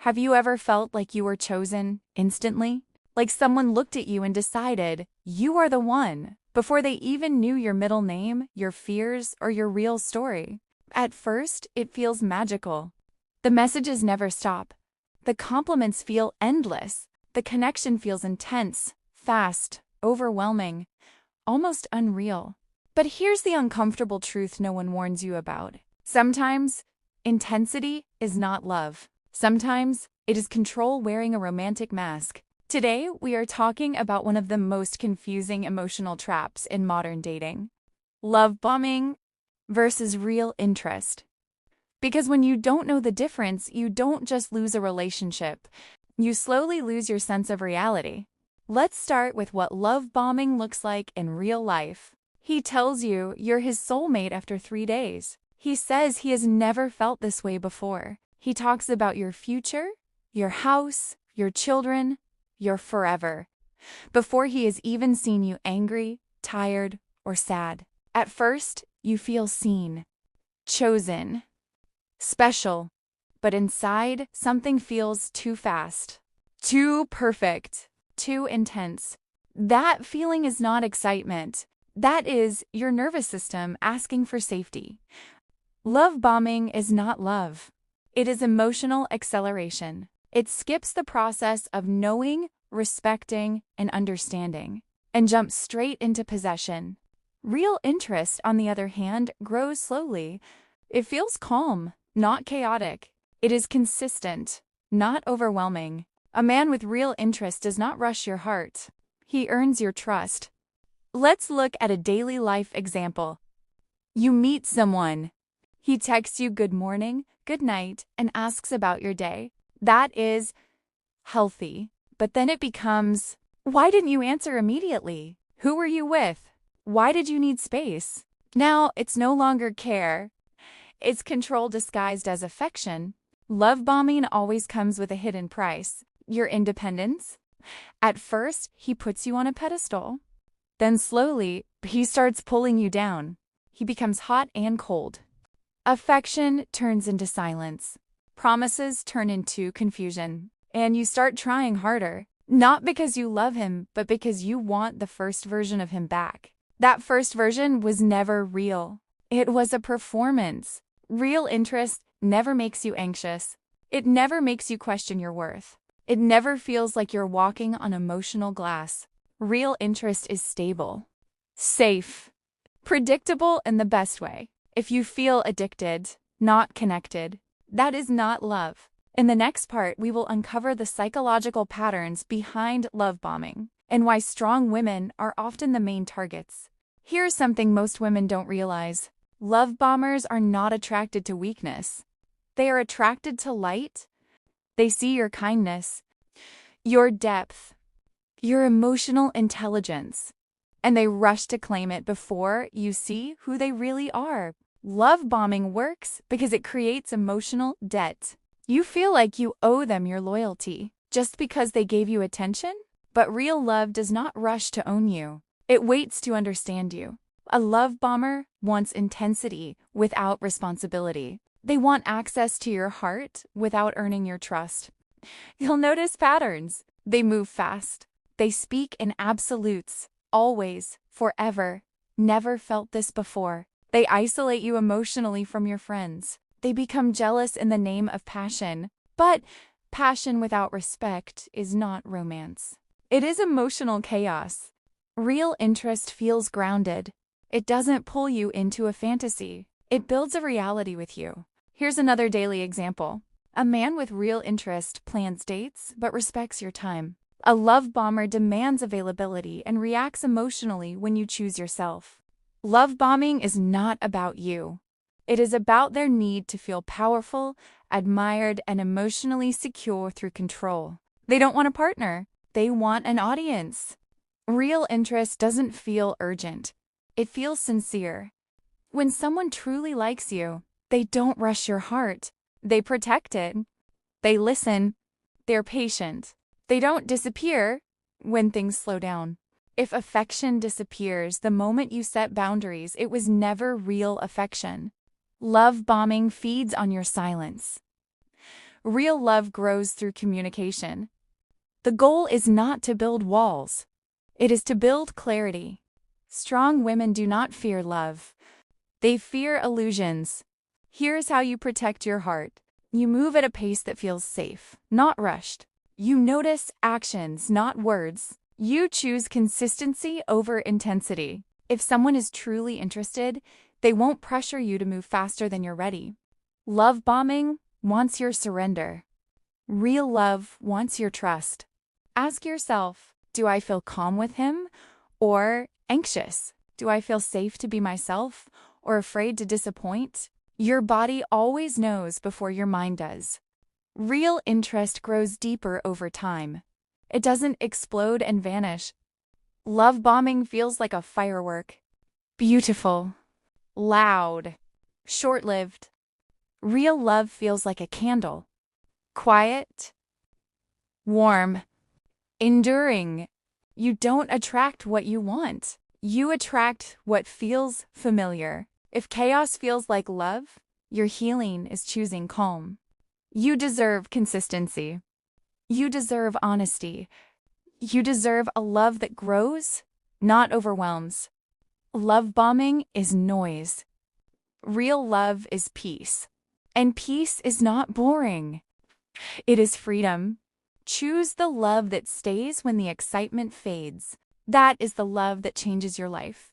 Have you ever felt like you were chosen instantly? Like someone looked at you and decided, you are the one, before they even knew your middle name, your fears, or your real story? At first, it feels magical. The messages never stop. The compliments feel endless. The connection feels intense, fast, overwhelming, almost unreal. But here's the uncomfortable truth no one warns you about. Sometimes, intensity is not love. Sometimes, it is control wearing a romantic mask. Today, we are talking about one of the most confusing emotional traps in modern dating: love bombing versus real interest. Because when you don't know the difference, you don't just lose a relationship, you slowly lose your sense of reality. Let's start with what love bombing looks like in real life. He tells you you're his soulmate after 3 days. He says he has never felt this way before. He talks about your future, your house, your children, your forever, before he has even seen you angry, tired, or sad. At first, you feel seen, chosen, special, but inside, something feels too fast, too perfect, too intense. That feeling is not excitement. That is your nervous system asking for safety. Love bombing is not love. It is emotional acceleration. It skips the process of knowing, respecting, and understanding, and jumps straight into possession. Real interest, on the other hand, grows slowly. It feels calm, not chaotic. It is consistent, not overwhelming. A man with real interest does not rush your heart. He earns your trust. Let's look at a daily life example. You meet someone. He texts you good morning, good night, and asks about your day. That is healthy. But then it becomes, why didn't you answer immediately? Who were you with? Why did you need space? Now it's no longer care. It's control disguised as affection. Love bombing always comes with a hidden price: your independence. At first, he puts you on a pedestal. Then slowly, he starts pulling you down. He becomes hot and cold. Affection turns into silence. Promises turn into confusion. And you start trying harder, not because you love him, but because you want the first version of him back. That first version was never real. It was a performance. Real interest never makes you anxious. It never makes you question your worth. It never feels like you're walking on emotional glass. Real interest is stable, safe, predictable in the best way. If you feel addicted, not connected, that is not love. In the next part, we will uncover the psychological patterns behind love bombing and why strong women are often the main targets. Here's something most women don't realize. Love bombers are not attracted to weakness. They are attracted to light. They see your kindness, your depth, your emotional intelligence, and they rush to claim it before you see who they really are. Love bombing works because it creates emotional debt. You feel like you owe them your loyalty just because they gave you attention, but real love does not rush to own you. It waits to understand you. A love bomber wants intensity without responsibility. They want access to your heart without earning your trust. You'll notice patterns. They move fast. They speak in absolutes. Always, forever. Never felt this before. They isolate you emotionally from your friends. They become jealous in the name of passion. But passion without respect is not romance. It is emotional chaos. Real interest feels grounded. It doesn't pull you into a fantasy. It builds a reality with you. Here's another daily example. A man with real interest plans dates but respects your time. A love bomber demands availability and reacts emotionally when you choose yourself. Love bombing is not about you. It is about their need to feel powerful, admired, and emotionally secure through control. They don't want a partner. They want an audience. Real interest doesn't feel urgent. It feels sincere. When someone truly likes you, they don't rush your heart. They protect it. They listen. They're patient. They don't disappear when things slow down. If affection disappears the moment you set boundaries, it was never real affection. Love bombing feeds on your silence. Real love grows through communication. The goal is not to build walls. It is to build clarity. Strong women do not fear love. They fear illusions. Here's how you protect your heart. You move at a pace that feels safe, not rushed. You notice actions, not words. You choose consistency over intensity. If someone is truly interested, they won't pressure you to move faster than you're ready. Love bombing wants your surrender. Real love wants your trust. Ask yourself, do I feel calm with him or anxious? Do I feel safe to be myself or afraid to disappoint? Your body always knows before your mind does. Real interest grows deeper over time. It doesn't explode and vanish. Love bombing feels like a firework. Beautiful, loud, short-lived. Real love feels like a candle. Quiet, warm, enduring. You don't attract what you want. You attract what feels familiar. If chaos feels like love, your healing is choosing calm. You deserve consistency. You deserve honesty. You deserve a love that grows, not overwhelms. Love bombing is noise. Real love is peace. And peace is not boring. It is freedom. Choose the love that stays when the excitement fades. That is the love that changes your life.